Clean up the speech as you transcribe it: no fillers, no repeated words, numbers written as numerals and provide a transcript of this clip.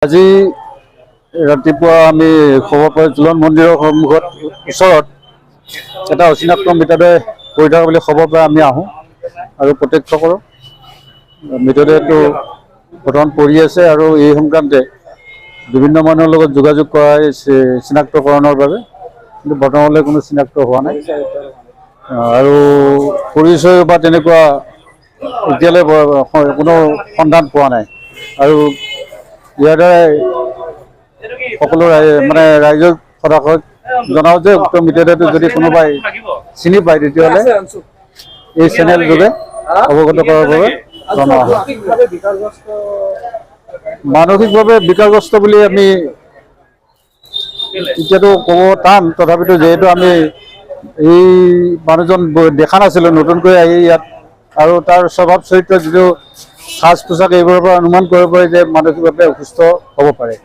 আজি ৰাতিপুৱা আমি খবৰ পাই জোলন মন্দিৰৰ সন্মুখত ওচৰত এটা অচিনাক্ত মৃতদেহ পৰি থকা বুলি খবৰ পাই আমি আহোঁ আৰু প্ৰত্যক্ষ কৰোঁ। মৃতদেহটো বৰ্তমান পৰি আছে আৰু এই সংক্ৰান্তে বিভিন্ন মানুহৰ লগত যোগাযোগ কৰা চিনাক্তকৰণৰ বাবে, কিন্তু বৰ্তমানলৈ কোনো চিনাক্ত হোৱা নাই আৰু পৰিচয় বা তেনেকুৱা এতিয়ালৈ কোনো সন্ধান পোৱা নাই। আৰু ইয়াৰ দ্বাৰাই সকলো ৰাইজক সদাশত জনাওঁ যে উক্ত মৃতদেহটো যদি কোনোবাই চিনি পায় তেতিয়াহ'লে এই চেনেল যোগে অৱগত কৰাৰ বাবে জনোৱা হয়। মানসিকভাৱে বিকাৰগ্ৰস্ত বুলি আমি এতিয়াতো ক'ব টান, তথাপিতো যিহেতু আমি এই মানুহজন দেখা নাছিলোঁ, নতুনকৈ আহি ইয়াত, আৰু তাৰ স্বভাৱ চৰিত্ৰ যিটো সাজ পোছাক এইবোৰৰ পৰা অনুমান কৰিব পাৰি যে মানসিকভাৱে অসুস্থ হ'ব পাৰে।